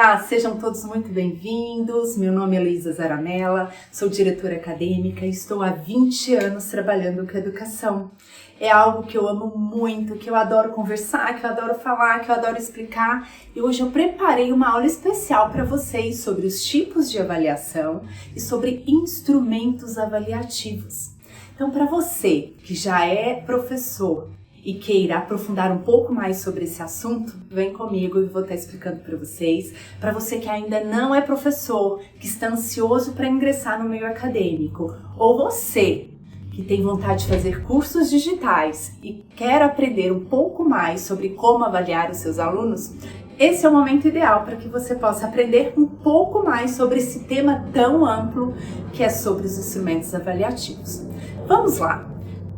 Olá, sejam todos muito bem-vindos. Meu nome é Luísa Zaramella, sou diretora acadêmica e estou há 20 anos trabalhando com educação. É algo que eu amo muito, que eu adoro conversar, que eu adoro falar, que eu adoro explicar. E hoje eu preparei uma aula especial para vocês sobre os tipos de avaliação e sobre instrumentos avaliativos. Então, para você que já é professor e queira aprofundar um pouco mais sobre esse assunto, vem comigo e vou estar explicando para vocês. Para você que ainda não é professor, que está ansioso para ingressar no meio acadêmico, ou você que tem vontade de fazer cursos digitais e quer aprender um pouco mais sobre como avaliar os seus alunos, esse é o momento ideal para que você possa aprender um pouco mais sobre esse tema tão amplo que é sobre os instrumentos avaliativos. Vamos lá!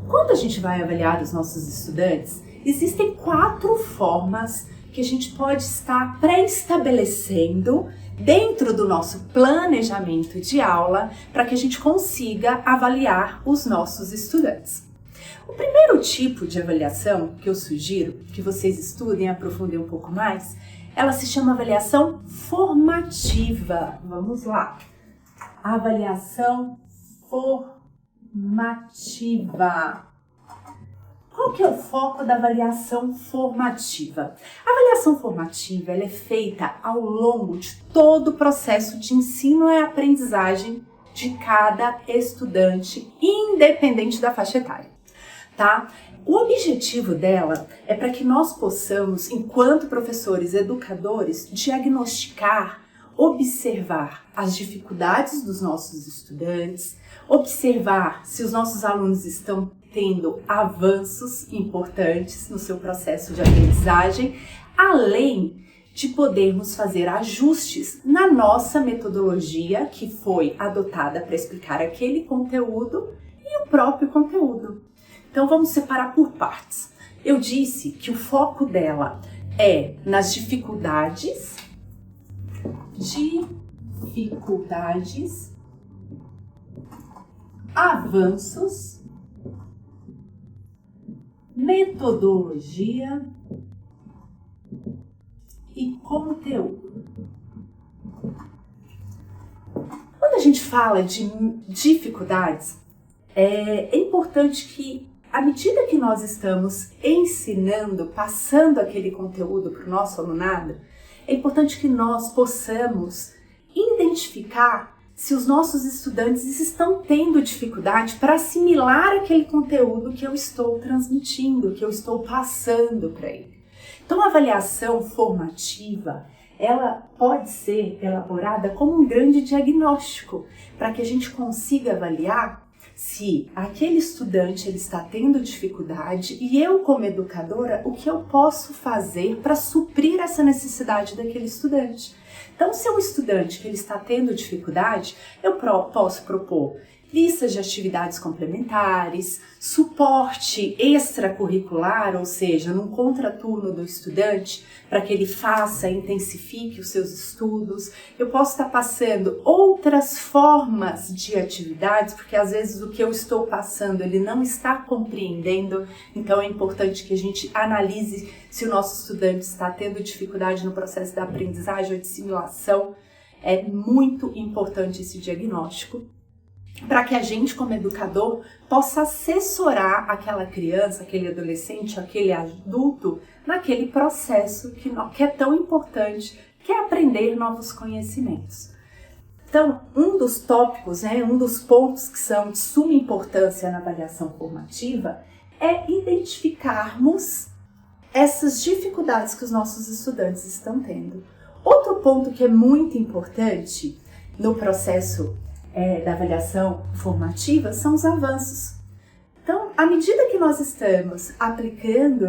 Quando a gente vai avaliar os nossos estudantes, existem 4 formas que a gente pode estar pré-estabelecendo dentro do nosso planejamento de aula para que a gente consiga avaliar os nossos estudantes. O primeiro tipo de avaliação que eu sugiro que vocês estudem e aprofundem um pouco mais, ela se chama avaliação formativa. Vamos lá. Avaliação formativa. Qual que é o foco da avaliação formativa? A avaliação formativa ela é feita ao longo de todo o processo de ensino e aprendizagem de cada estudante, independente da faixa etária, tá? O objetivo dela é para que nós possamos, enquanto professores educadores, diagnosticar, observar as dificuldades dos nossos estudantes, observar se os nossos alunos estão tendo avanços importantes no seu processo de aprendizagem, além de podermos fazer ajustes na nossa metodologia que foi adotada para explicar aquele conteúdo e o próprio conteúdo. Então vamos separar por partes. Eu disse que o foco dela é nas dificuldades, avanços, metodologia e conteúdo. Quando a gente fala de dificuldades, é importante que, à medida que nós estamos ensinando, passando aquele conteúdo para o nosso alunado, é importante que nós possamos identificar se os nossos estudantes estão tendo dificuldade para assimilar aquele conteúdo que eu estou transmitindo, que eu estou passando para ele. Então, a avaliação formativa, ela pode ser elaborada como um grande diagnóstico, para que a gente consiga avaliar se aquele estudante ele está tendo dificuldade e eu, como educadora, o que eu posso fazer para suprir essa necessidade daquele estudante. Então, se é um estudante que ele está tendo dificuldade, eu posso propor listas de atividades complementares, suporte extracurricular, ou seja, num contraturno do estudante, para que ele faça, intensifique os seus estudos. Eu posso estar passando outras formas de atividades, porque às vezes o que eu estou passando ele não está compreendendo, então é importante que a gente analise se o nosso estudante está tendo dificuldade no processo da aprendizagem ou de assimilação. É muito importante esse diagnóstico, para que a gente, como educador, possa assessorar aquela criança, aquele adolescente, aquele adulto, naquele processo que é tão importante, que é aprender novos conhecimentos. Então, um dos tópicos, um dos pontos que são de suma importância na avaliação formativa é identificarmos essas dificuldades que os nossos estudantes estão tendo. Outro ponto que é muito importante no processo da avaliação formativa são os avanços. Então, à medida que nós estamos aplicando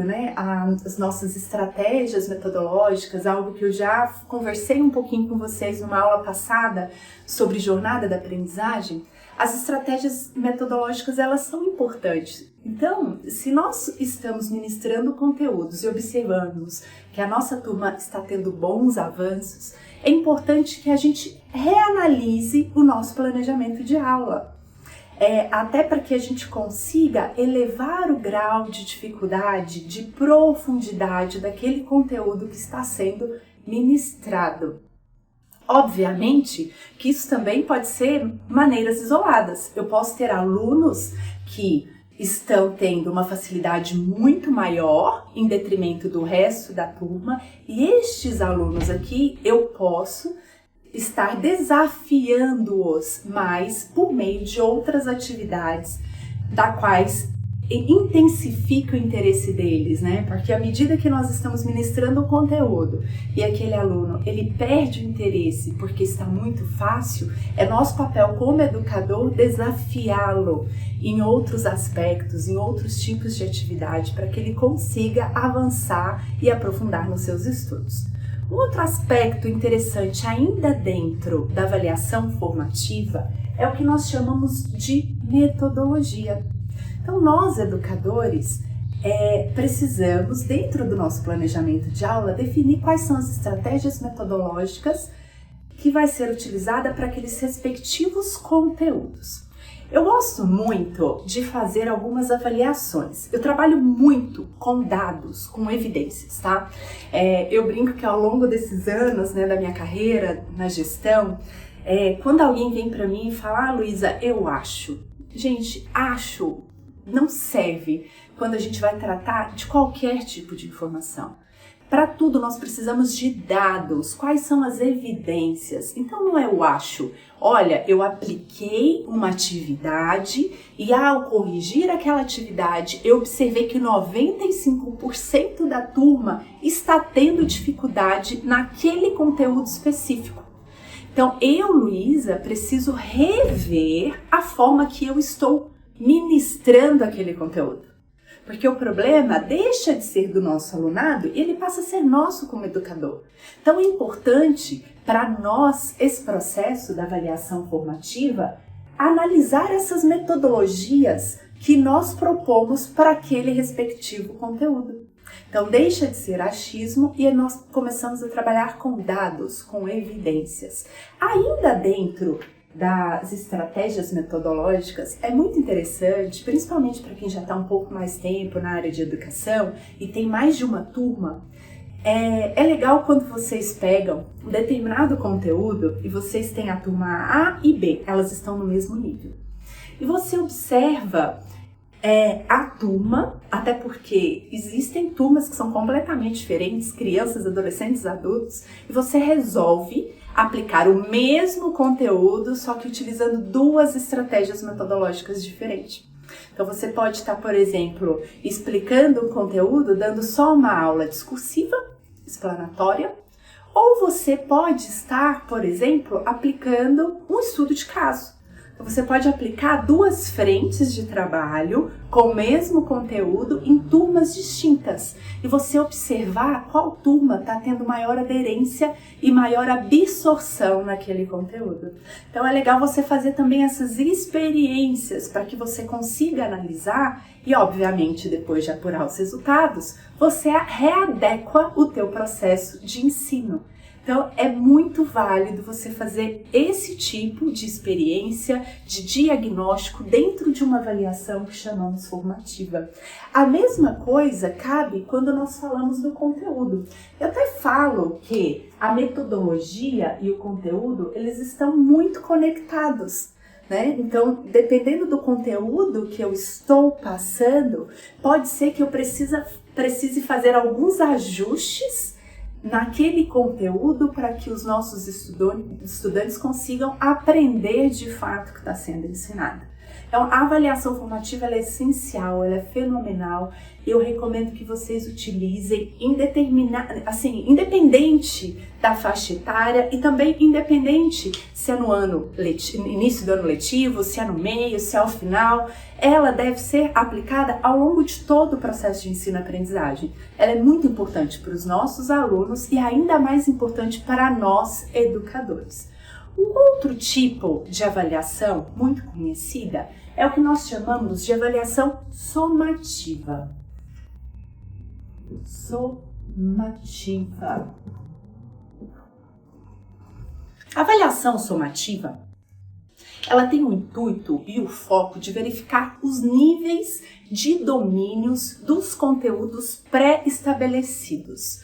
as nossas estratégias metodológicas, algo que eu já conversei um pouquinho com vocês numa aula passada sobre jornada da aprendizagem, as estratégias metodológicas elas são importantes. Então, se nós estamos ministrando conteúdos e observamos que a nossa turma está tendo bons avanços, é importante que a gente reanalise o nosso planejamento de aula. Até para que a gente consiga elevar o grau de dificuldade, de profundidade daquele conteúdo que está sendo ministrado. Obviamente que isso também pode ser maneiras isoladas. Eu posso ter alunos que estão tendo uma facilidade muito maior em detrimento do resto da turma, e estes alunos aqui eu posso estar desafiando-os mais por meio de outras atividades, da quais intensifica o interesse deles, né? Porque à medida que nós estamos ministrando o conteúdo e aquele aluno, ele perde o interesse porque está muito fácil, é nosso papel como educador desafiá-lo em outros aspectos, em outros tipos de atividade, para que ele consiga avançar e aprofundar nos seus estudos. Um outro aspecto interessante ainda dentro da avaliação formativa é o que nós chamamos de metodologia. Então, nós, educadores, precisamos, dentro do nosso planejamento de aula, definir quais são as estratégias metodológicas que vai ser utilizada para aqueles respectivos conteúdos. Eu gosto muito de fazer algumas avaliações. Eu trabalho muito com dados, com evidências, tá? Eu brinco que ao longo desses anos, né, da minha carreira na gestão, quando alguém vem para mim e fala, Luísa, eu acho. Gente, acho não serve quando a gente vai tratar de qualquer tipo de informação. Para tudo nós precisamos de dados, quais são as evidências. Então não é eu acho, olha, eu apliquei uma atividade e ao corrigir aquela atividade eu observei que 95% da turma está tendo dificuldade naquele conteúdo específico. Então eu, Luísa, preciso rever a forma que eu estou ministrando aquele conteúdo. Porque o problema deixa de ser do nosso alunado e ele passa a ser nosso como educador. Então é importante para nós, esse processo da avaliação formativa, analisar essas metodologias que nós propomos para aquele respectivo conteúdo. Então deixa de ser achismo e nós começamos a trabalhar com dados, com evidências. Ainda dentro das estratégias metodológicas, é muito interessante, principalmente para quem já está um pouco mais tempo na área de educação e tem mais de uma turma, é legal quando vocês pegam um determinado conteúdo e vocês têm a turma A e B, elas estão no mesmo nível. E você observa a turma, até porque existem turmas que são completamente diferentes, crianças, adolescentes, adultos, e você resolve aplicar o mesmo conteúdo, só que utilizando duas estratégias metodológicas diferentes. Então você pode estar, por exemplo, explicando o conteúdo, dando só uma aula discursiva, explanatória, ou você pode estar, por exemplo, aplicando um estudo de caso. Você pode aplicar duas frentes de trabalho com o mesmo conteúdo em turmas distintas e você observar qual turma está tendo maior aderência e maior absorção naquele conteúdo. Então é legal você fazer também essas experiências para que você consiga analisar e, obviamente, depois de apurar os resultados, você readequa o teu processo de ensino. Então, é muito válido você fazer esse tipo de experiência, de diagnóstico dentro de uma avaliação que chamamos formativa. A mesma coisa cabe quando nós falamos do conteúdo. Eu até falo que a metodologia e o conteúdo, eles estão muito conectados, né? Então, dependendo do conteúdo que eu estou passando, pode ser que eu precise fazer alguns ajustes naquele conteúdo para que os nossos estudantes consigam aprender de fato o que está sendo ensinado. Então, a avaliação formativa ela é essencial, ela é fenomenal. Eu recomendo que vocês utilizem independente da faixa etária e também independente se é no início do ano letivo, se é no meio, se é ao final. Ela deve ser aplicada ao longo de todo o processo de ensino-aprendizagem. Ela é muito importante para os nossos alunos e ainda mais importante para nós, educadores. Um outro tipo de avaliação muito conhecida é o que nós chamamos de avaliação somativa. A avaliação somativa, ela tem o intuito e o foco de verificar os níveis de domínios dos conteúdos pré-estabelecidos.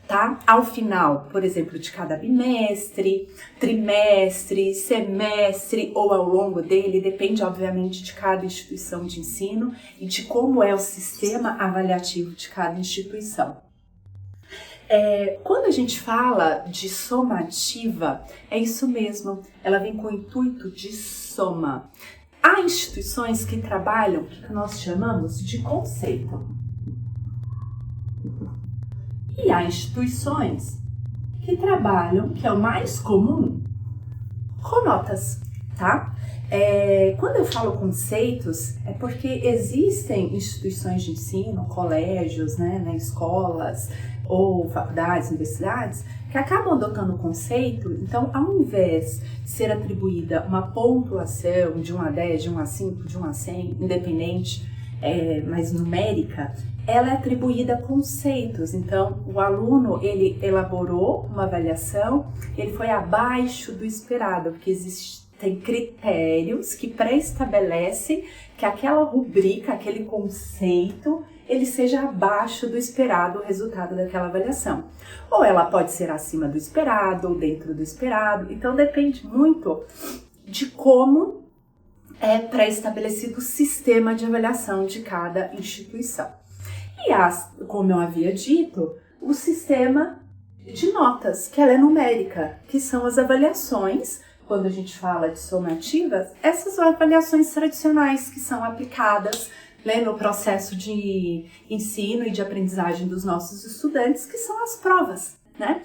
tá? Ao final, por exemplo, de cada bimestre, trimestre, semestre ou ao longo dele, depende obviamente de cada instituição de ensino e de como é o sistema avaliativo de cada instituição. Quando a gente fala de somativa, é isso mesmo, ela vem com o intuito de soma. Há instituições que trabalham o que nós chamamos de conceito. E há instituições que trabalham, que é o mais comum, com notas, tá? Quando eu falo conceitos, é porque existem instituições de ensino, colégios, né, escolas ou faculdades, universidades, que acabam adotando o conceito. Então, ao invés de ser atribuída uma pontuação de 1 a 10, de 1 a 5, de 1 a 100, independente, mas numérica, ela é atribuída a conceitos. Então, o aluno, ele elaborou uma avaliação, ele foi abaixo do esperado, porque existem critérios que pré-estabelecem que aquela rubrica, aquele conceito, ele seja abaixo do esperado, o resultado daquela avaliação. Ou ela pode ser acima do esperado, ou dentro do esperado. Então, depende muito de como é pré-estabelecido o sistema de avaliação de cada instituição. E como eu havia dito, o sistema de notas, que ela é numérica, que são as avaliações, quando a gente fala de somativas, essas avaliações tradicionais que são aplicadas, né, no processo de ensino e de aprendizagem dos nossos estudantes, que são as provas, né,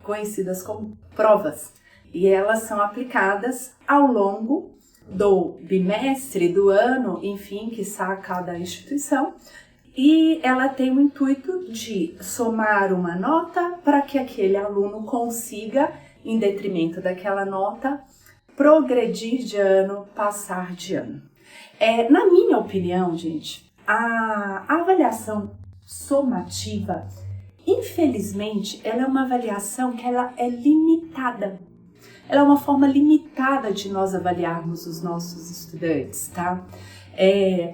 conhecidas como provas. E elas são aplicadas ao longo do bimestre, do ano, enfim, que está cada instituição. E ela tem o intuito de somar uma nota para que aquele aluno consiga, em detrimento daquela nota, progredir de ano, passar de ano. Na minha opinião, gente, a avaliação somativa, infelizmente, ela é uma avaliação que ela é limitada. Ela é uma forma limitada de nós avaliarmos os nossos estudantes, tá?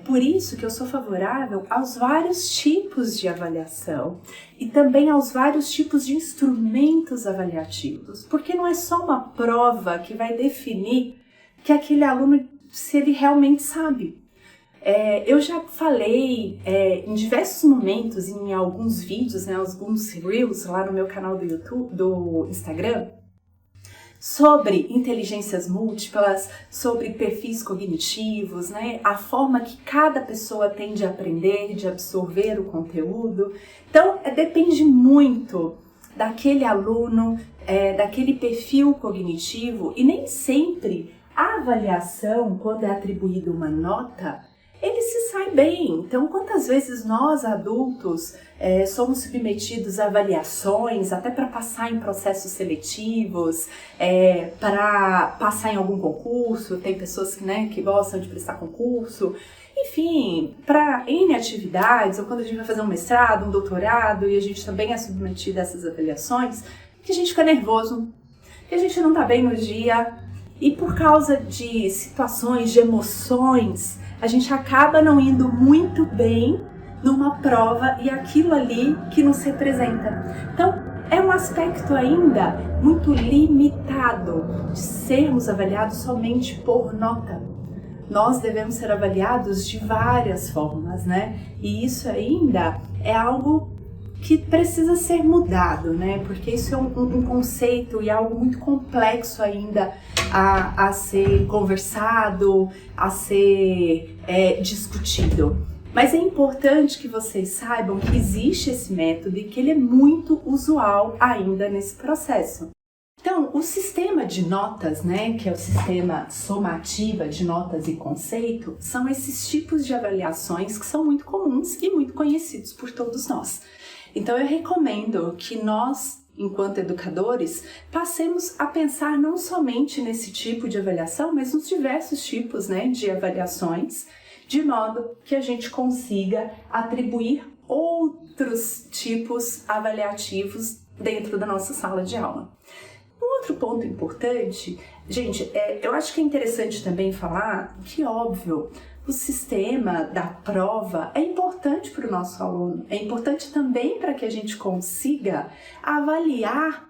Por isso que eu sou favorável aos vários tipos de avaliação e também aos vários tipos de instrumentos avaliativos, porque não é só uma prova que vai definir que aquele aluno, se ele realmente sabe. Eu já falei em diversos momentos, em alguns vídeos, né, alguns reels lá no meu canal do YouTube, do Instagram, sobre inteligências múltiplas, sobre perfis cognitivos, né? A forma que cada pessoa tem de aprender, de absorver o conteúdo. Então, depende muito daquele aluno, daquele perfil cognitivo, e nem sempre a avaliação, quando é atribuída uma nota, ele se sai bem. Então, quantas vezes nós, adultos, somos submetidos a avaliações, até para passar em processos seletivos, para passar em algum concurso, tem pessoas que gostam de prestar concurso, enfim, para N atividades, ou quando a gente vai fazer um mestrado, um doutorado, e a gente também é submetido a essas avaliações, que a gente fica nervoso, que a gente não está bem no dia, e por causa de situações, de emoções, a gente acaba não indo muito bem numa prova e aquilo ali que nos representa. Então, é um aspecto ainda muito limitado de sermos avaliados somente por nota. Nós devemos ser avaliados de várias formas, né? E isso ainda é algo que precisa ser mudado, né? Porque isso é um conceito e algo muito complexo ainda a ser conversado, a ser discutido. Mas é importante que vocês saibam que existe esse método e que ele é muito usual ainda nesse processo. Então, o sistema de notas, né, que é o sistema somativa de notas e conceito, são esses tipos de avaliações que são muito comuns e muito conhecidos por todos nós. Então, eu recomendo que nós, enquanto educadores, passemos a pensar não somente nesse tipo de avaliação, mas nos diversos tipos, né, de avaliações, de modo que a gente consiga atribuir outros tipos avaliativos dentro da nossa sala de aula. Um outro ponto importante Gente, eu acho que é interessante também falar que, óbvio, o sistema da prova é importante para o nosso aluno, é importante também para que a gente consiga avaliar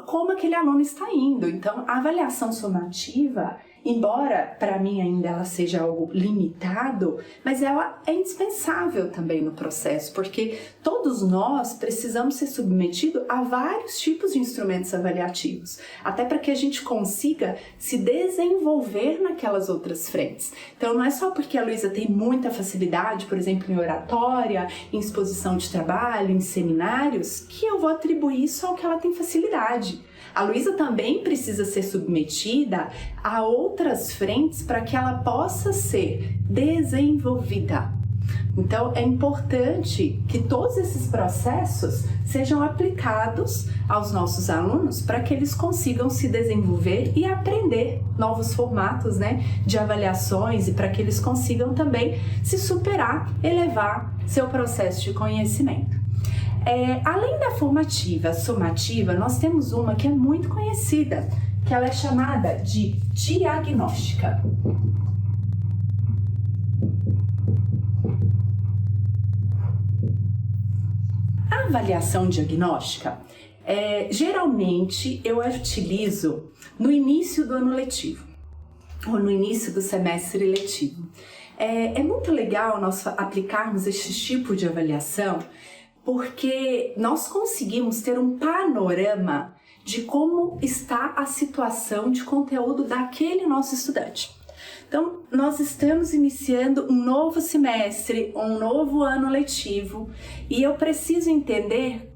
como aquele aluno está indo. Então, a avaliação somativa, embora para mim ainda ela seja algo limitado, mas ela é indispensável também no processo, porque todos nós precisamos ser submetidos a vários tipos de instrumentos avaliativos, até para que a gente consiga se desenvolver naquelas outras frentes. Então, não é só porque a Luísa tem muita facilidade, por exemplo, em oratória, em exposição de trabalho, em seminários, que eu vou atribuir isso ao que ela tem facilidade. A Luísa também precisa ser submetida a outras frentes para que ela possa ser desenvolvida. Então, é importante que todos esses processos sejam aplicados aos nossos alunos para que eles consigam se desenvolver e aprender novos formatos, né, de avaliações, e para que eles consigam também se superar, elevar seu processo de conhecimento. Além da formativa, somativa, nós temos uma que é muito conhecida, que ela é chamada de diagnóstica. A avaliação diagnóstica, geralmente eu a utilizo no início do ano letivo, ou no início do semestre letivo. É muito legal nós aplicarmos esse tipo de avaliação, porque nós conseguimos ter um panorama de como está a situação de conteúdo daquele nosso estudante. Então, nós estamos iniciando um novo semestre, um novo ano letivo, e eu preciso entender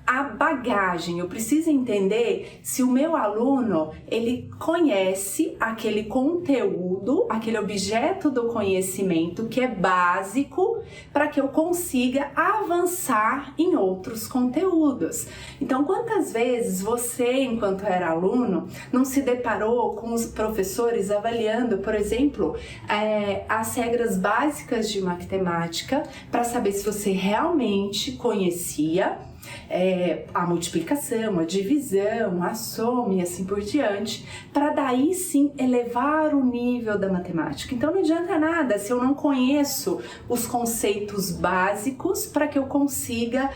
a bagagem, eu preciso entender se o meu aluno, ele conhece aquele conteúdo, aquele objeto do conhecimento que é básico para que eu consiga avançar em outros conteúdos. Então, quantas vezes você, enquanto era aluno, não se deparou com os professores avaliando, por exemplo, as regras básicas de matemática para saber se você realmente conhecia a multiplicação, a divisão, a soma e assim por diante, para daí sim elevar o nível da matemática. Então não adianta nada se eu não conheço os conceitos básicos para que eu consiga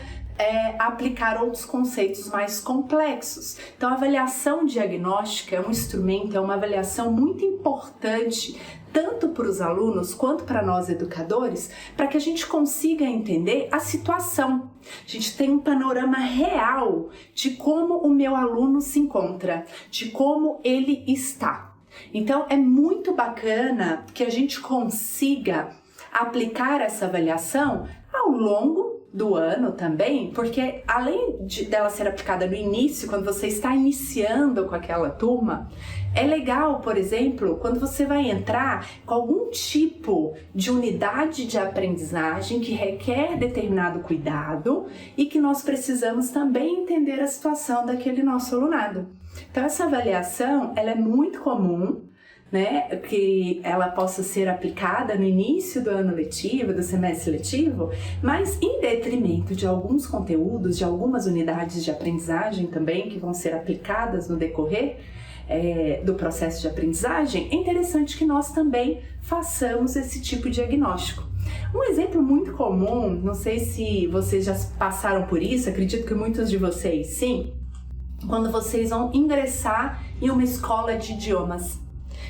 aplicar outros conceitos mais complexos. Então a avaliação diagnóstica é um instrumento, é uma avaliação muito importante tanto para os alunos quanto para nós educadores, para que a gente consiga entender a situação. A gente tem um panorama real de como o meu aluno se encontra, de como ele está. Então é muito bacana que a gente consiga aplicar essa avaliação ao longo do ano também, porque além dela ser aplicada no início, quando você está iniciando com aquela turma, é legal, por exemplo, quando você vai entrar com algum tipo de unidade de aprendizagem que requer determinado cuidado e que nós precisamos também entender a situação daquele nosso alunado. Então essa avaliação, ela é muito comum, né, que ela possa ser aplicada no início do ano letivo, do semestre letivo, mas em detrimento de alguns conteúdos, de algumas unidades de aprendizagem também que vão ser aplicadas no decorrer do processo de aprendizagem, é interessante que nós também façamos esse tipo de diagnóstico. Um exemplo muito comum, não sei se vocês já passaram por isso, acredito que muitos de vocês sim, quando vocês vão ingressar em uma escola de idiomas.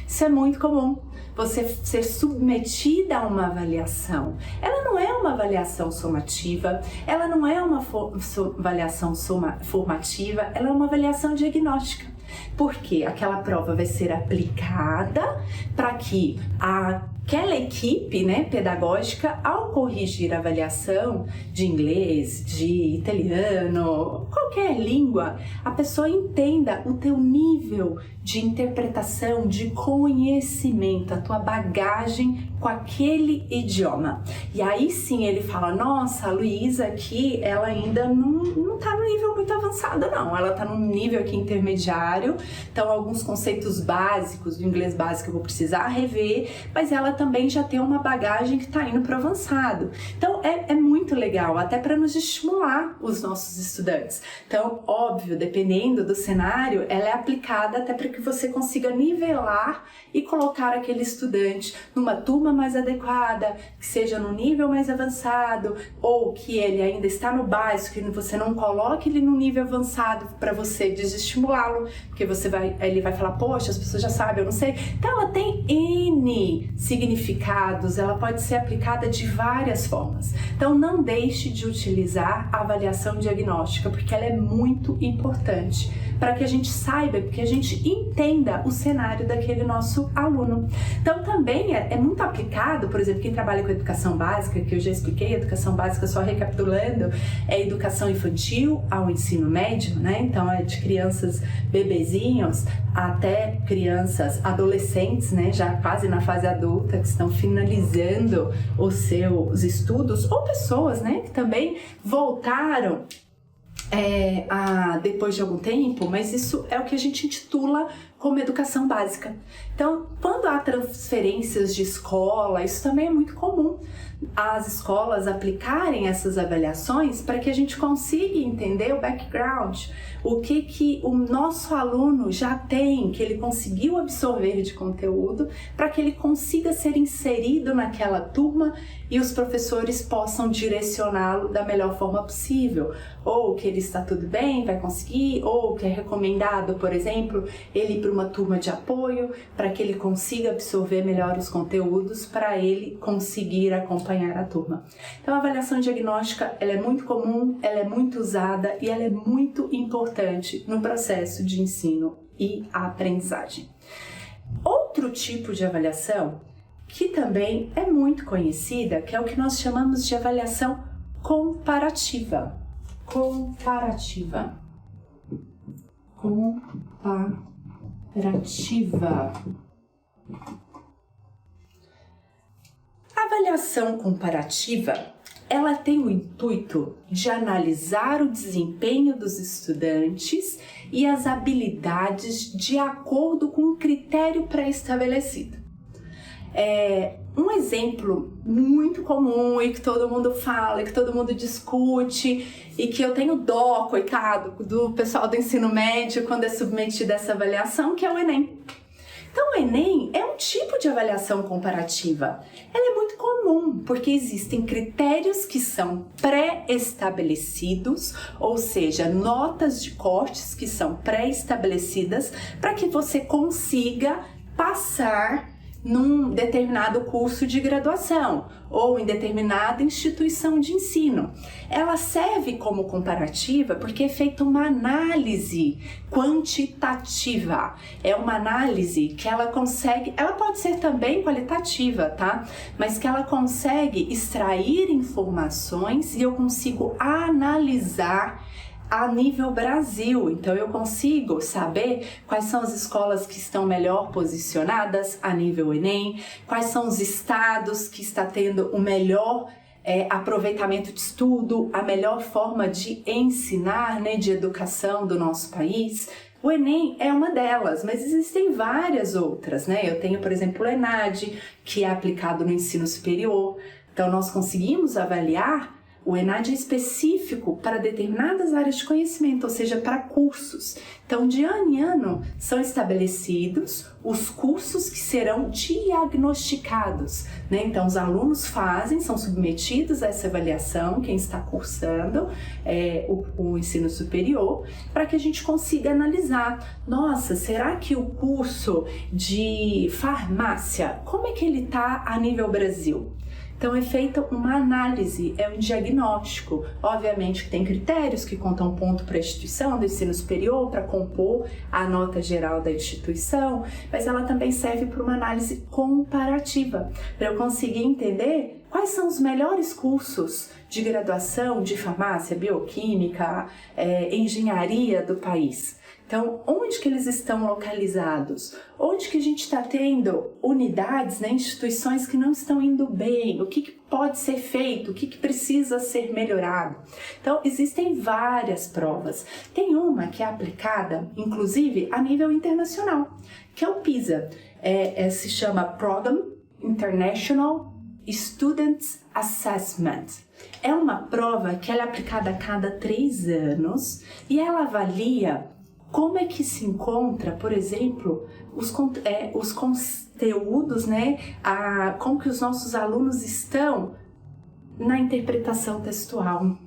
Isso é muito comum, você ser submetida a uma avaliação. Ela não é uma avaliação somativa, ela não é uma avaliação formativa, ela é uma avaliação diagnóstica. Porque aquela prova vai ser aplicada para que aquela equipe, né, pedagógica, ao corrigir a avaliação de inglês, de italiano, qualquer língua, a pessoa entenda o teu nível de interpretação, de conhecimento, a tua bagagem com aquele idioma. E aí sim ele fala, nossa, a Luísa aqui, ela ainda não tá no nível muito avançado não, ela tá no nível aqui intermediário, então alguns conceitos básicos do inglês básico eu vou precisar rever, mas ela também já tem uma bagagem que está indo para o avançado. Então é muito legal, até para nos estimular os nossos estudantes. Então, óbvio, dependendo do cenário, ela é aplicada até para que você consiga nivelar e colocar aquele estudante numa turma mais adequada, que seja no nível mais avançado, ou que ele ainda está no básico, que você não coloque ele no nível avançado para você desestimulá-lo, porque ele vai falar, poxa, as pessoas já sabem, eu não sei. Então ela tem N significados, ela pode ser aplicada de várias formas. Então não deixe de utilizar a avaliação diagnóstica, porque ela é muito importante para que a gente saiba, porque a gente entenda o cenário daquele nosso aluno. Então também é muito aplicado, por exemplo, quem trabalha com educação básica, que eu já expliquei, educação básica, só recapitulando, é educação infantil ao ensino médio, né? Então é de crianças bebezinhos até crianças adolescentes, né? Já quase na fase adulta, que estão finalizando os seus estudos, ou pessoas, né? Que também voltaram depois de algum tempo, mas isso é o que a gente intitula como educação básica. Então, quando há transferências de escola, isso também é muito comum, as escolas aplicarem essas avaliações para que a gente consiga entender o background, o que o nosso aluno já tem, que ele conseguiu absorver de conteúdo, para que ele consiga ser inserido naquela turma e os professores possam direcioná-lo da melhor forma possível, ou que ele está tudo bem, vai conseguir, ou que é recomendado, por exemplo, ele ir para uma turma de apoio, para que ele consiga absorver melhor os conteúdos, para ele conseguir acompanhar a turma. Então a avaliação diagnóstica, ela é muito comum, ela é muito usada e ela é muito importante no processo de ensino e aprendizagem. Outro tipo de avaliação que também é muito conhecida, que é o que nós chamamos de avaliação comparativa. Comparativa. A avaliação comparativa, ela tem o intuito de analisar o desempenho dos estudantes e as habilidades de acordo com um critério pré-estabelecido. Um exemplo muito comum e que todo mundo fala, que todo mundo discute e que eu tenho dó, coitado, do pessoal do ensino médio quando é submetido a essa avaliação, que é o Enem. Então o Enem é um tipo de avaliação comparativa. Ela é muito comum porque existem critérios que são pré-estabelecidos, ou seja, notas de cortes que são pré-estabelecidas para que você consiga passar num determinado curso de graduação ou em determinada instituição de ensino. Ela serve como comparativa porque é feita uma análise quantitativa. É uma análise que ela pode ser também qualitativa, tá? Mas que ela consegue extrair informações e eu consigo analisar a nível Brasil. Então eu consigo saber quais são as escolas que estão melhor posicionadas a nível Enem, quais são os estados que está tendo o melhor aproveitamento de estudo, a melhor forma de ensinar, né, de educação do nosso país. O Enem é uma delas, mas existem várias outras, né? Eu tenho, por exemplo, o ENAD, que é aplicado no ensino superior. Então nós conseguimos avaliar. O ENAD é específico para determinadas áreas de conhecimento, ou seja, para cursos. Então, de ano em ano, são estabelecidos os cursos que serão diagnosticados, né? Então, os alunos são submetidos a essa avaliação, quem está cursando o ensino superior, para que a gente consiga analisar. Nossa, será que o curso de farmácia, como é que ele está a nível Brasil? Então é feita uma análise, é um diagnóstico. Obviamente que tem critérios que contam ponto para a instituição do ensino superior, para compor a nota geral da instituição, mas ela também serve para uma análise comparativa, para eu conseguir entender quais são os melhores cursos de graduação de farmácia, bioquímica, engenharia do país. Então, onde que eles estão localizados? Onde que a gente está tendo unidades, né, instituições que não estão indo bem? O que pode ser feito? O que precisa ser melhorado? Então, existem várias provas. Tem uma que é aplicada, inclusive, a nível internacional, que é o PISA. Se chama Program International Students Assessment. É uma prova que ela é aplicada a cada 3 anos e ela avalia como é que se encontra, por exemplo, os conteúdos, né? Como que os nossos alunos estão na interpretação textual,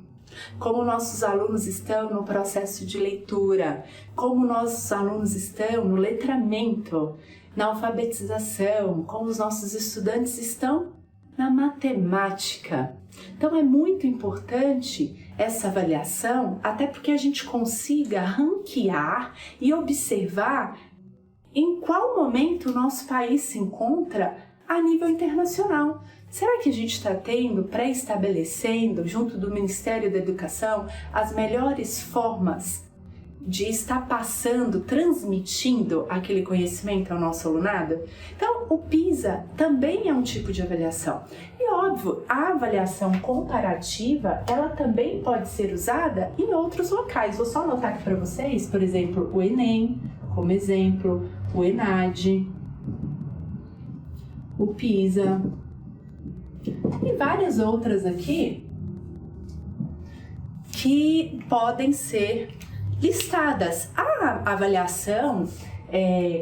como nossos alunos estão no processo de leitura, como nossos alunos estão no letramento, na alfabetização, como os nossos estudantes estão na matemática. Então é muito importante essa avaliação, até porque a gente consiga ranquear e observar em qual momento o nosso país se encontra a nível internacional. Será que a gente está pré-estabelecendo, junto do Ministério da Educação, as melhores formas de estar passando, transmitindo aquele conhecimento ao nosso alunado? Então, o PISA também é um tipo de avaliação. E óbvio, a avaliação comparativa, ela também pode ser usada em outros locais. Vou só anotar aqui para vocês, por exemplo, o Enem, como exemplo, o ENAD, o PISA e várias outras aqui que podem ser listadas. A avaliação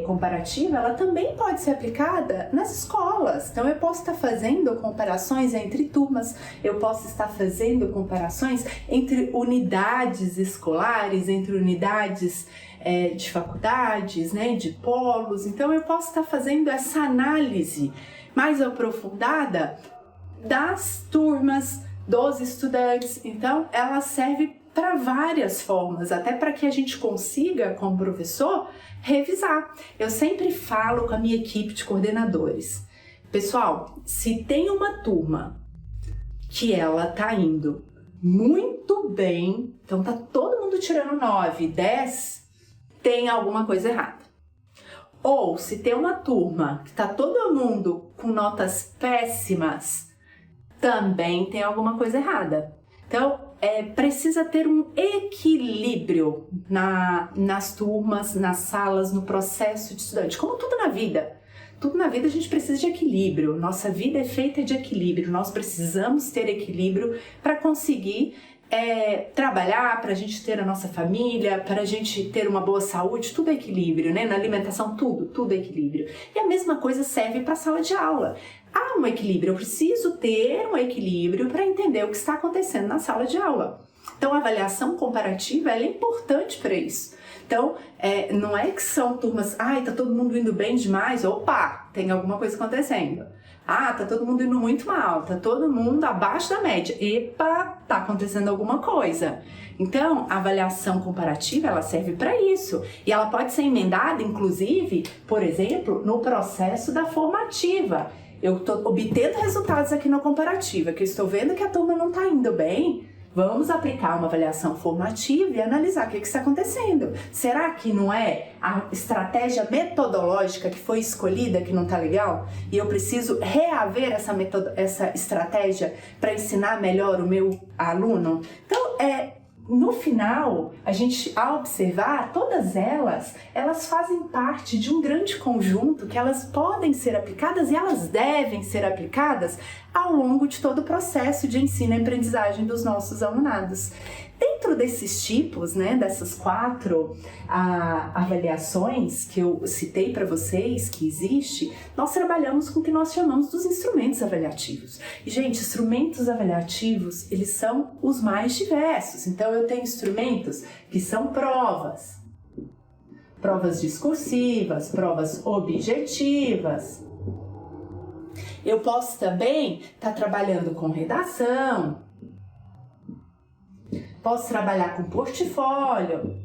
comparativa, ela também pode ser aplicada nas escolas. Então eu posso estar fazendo comparações entre turmas, eu posso estar fazendo comparações entre unidades escolares, entre unidades de faculdades, né, de polos. Então eu posso estar fazendo essa análise mais aprofundada das turmas, dos estudantes. Então ela serve para várias formas, até para que a gente consiga, como professor, revisar. Eu sempre falo com a minha equipe de coordenadores: pessoal, se tem uma turma que ela tá indo muito bem, então tá todo mundo tirando 9, 10, tem alguma coisa errada. Ou se tem uma turma que tá todo mundo com notas péssimas, também tem alguma coisa errada. Então, precisa ter um equilíbrio nas turmas, nas salas, no processo de estudante. Como tudo na vida. Tudo na vida a gente precisa de equilíbrio. Nossa vida é feita de equilíbrio. Nós precisamos ter equilíbrio para conseguir trabalhar, para a gente ter a nossa família, para a gente ter uma boa saúde. Tudo é equilíbrio, né? Na alimentação, tudo é equilíbrio. E a mesma coisa serve para a sala de aula. Há um equilíbrio, eu preciso ter um equilíbrio para entender o que está acontecendo na sala de aula. Então a avaliação comparativa ela é importante para isso. Então não é que são turmas, tá todo mundo indo bem demais, opa, tem alguma coisa acontecendo. Tá todo mundo indo muito mal, tá todo mundo abaixo da média, epa, tá acontecendo alguma coisa. Então a avaliação comparativa ela serve para isso e ela pode ser emendada, inclusive, por exemplo, no processo da formativa. Eu estou obtendo resultados aqui na comparativa, que eu estou vendo que a turma não está indo bem, vamos aplicar uma avaliação formativa e analisar o que está acontecendo. Será que não é a estratégia metodológica que foi escolhida que não está legal? E eu preciso reaver essa estratégia para ensinar melhor o meu aluno? Então, no final, a gente, ao observar, todas elas fazem parte de um grande conjunto que elas podem ser aplicadas e elas devem ser aplicadas ao longo de todo o processo de ensino e aprendizagem dos nossos alunados. Dentro desses tipos, né, dessas 4 avaliações que eu citei para vocês que existe, nós trabalhamos com o que nós chamamos dos instrumentos avaliativos. E, gente, instrumentos avaliativos, eles são os mais diversos. Então, eu tenho instrumentos que são provas discursivas, provas objetivas. Eu posso também estar trabalhando com redação, posso trabalhar com portfólio,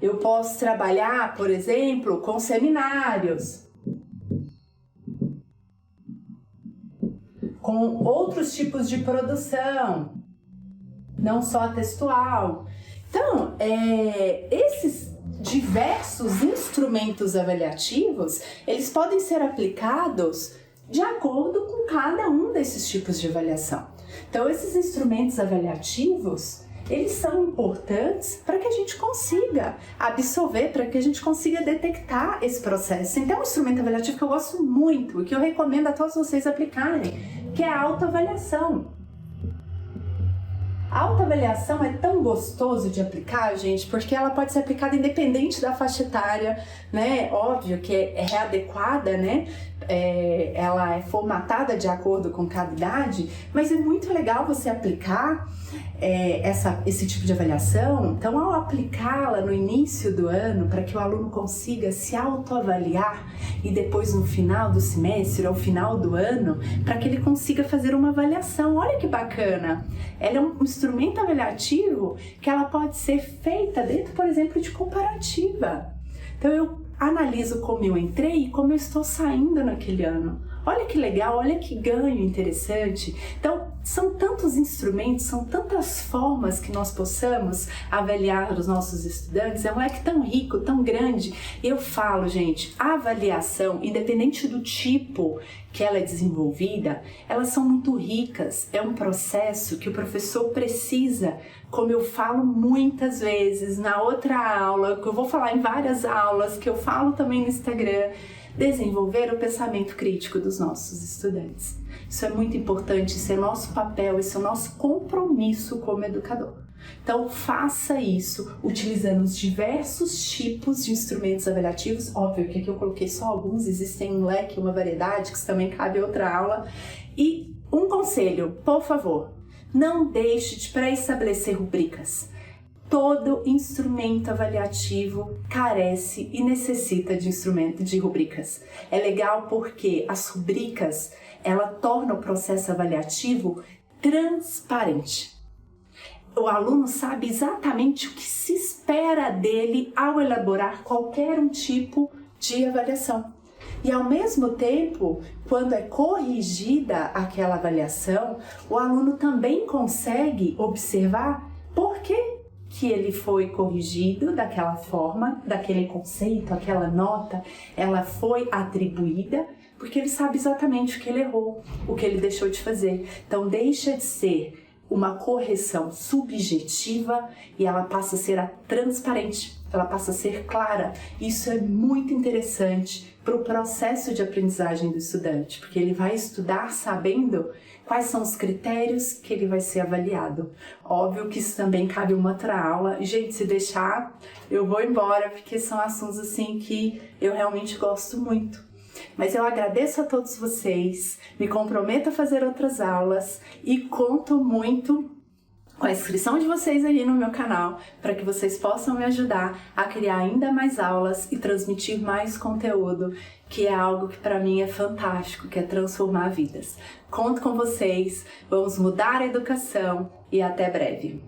eu posso trabalhar, por exemplo, com seminários, com outros tipos de produção, não só textual. Então, esses diversos instrumentos avaliativos, eles podem ser aplicados de acordo com cada um desses tipos de avaliação. Então, esses instrumentos avaliativos, eles são importantes para que a gente consiga absorver, para que a gente consiga detectar esse processo. Então, um instrumento avaliativo que eu gosto muito e que eu recomendo a todos vocês aplicarem, que é a autoavaliação. A autoavaliação é tão gostoso de aplicar, gente, porque ela pode ser aplicada independente da faixa etária, né? Óbvio que é readequada, né? Ela é formatada de acordo com cada idade, mas é muito legal você aplicar esse tipo de avaliação. Então, ao aplicá-la no início do ano, para que o aluno consiga se autoavaliar e depois no final do semestre, ao final do ano, para que ele consiga fazer uma avaliação. Olha que bacana! Ela é um instrumento avaliativo que ela pode ser feita dentro, por exemplo, de comparativa. Então, eu analiso como eu entrei e como eu estou saindo naquele ano. Olha que legal, olha que ganho interessante. Então, são tantos instrumentos, são tantas formas que nós possamos avaliar os nossos estudantes. É um leque tão rico, tão grande. Eu falo, gente, a avaliação, independente do tipo que ela é desenvolvida, elas são muito ricas. É um processo que o professor precisa, como eu falo muitas vezes na outra aula, que eu vou falar em várias aulas, que eu falo também no Instagram, desenvolver o pensamento crítico dos nossos estudantes. Isso é muito importante, esse é nosso papel, esse é o nosso compromisso como educador. Então, faça isso utilizando os diversos tipos de instrumentos avaliativos. Óbvio que aqui eu coloquei só alguns, existem um leque, uma variedade, que isso também cabe outra aula. E um conselho, por favor, não deixe de pré-estabelecer rubricas. Todo instrumento avaliativo carece e necessita de rubricas. É legal porque as rubricas, ela torna o processo avaliativo transparente. O aluno sabe exatamente o que se espera dele ao elaborar qualquer um tipo de avaliação. E ao mesmo tempo, quando é corrigida aquela avaliação, o aluno também consegue observar por que ele foi corrigido daquela forma, daquele conceito, aquela nota, ela foi atribuída, porque ele sabe exatamente o que ele errou, o que ele deixou de fazer. Então deixa de ser uma correção subjetiva e ela passa a ser transparente, ela passa a ser clara. Isso é muito interessante para o processo de aprendizagem do estudante, porque ele vai estudar sabendo quais são os critérios que ele vai ser avaliado. Óbvio que isso também cabe uma outra aula. Gente, se deixar, eu vou embora, porque são assuntos assim que eu realmente gosto muito. Mas eu agradeço a todos vocês, me comprometo a fazer outras aulas e conto muito com a inscrição de vocês aí no meu canal, para que vocês possam me ajudar a criar ainda mais aulas e transmitir mais conteúdo, que é algo que para mim é fantástico, que é transformar vidas. Conto com vocês, vamos mudar a educação e até breve.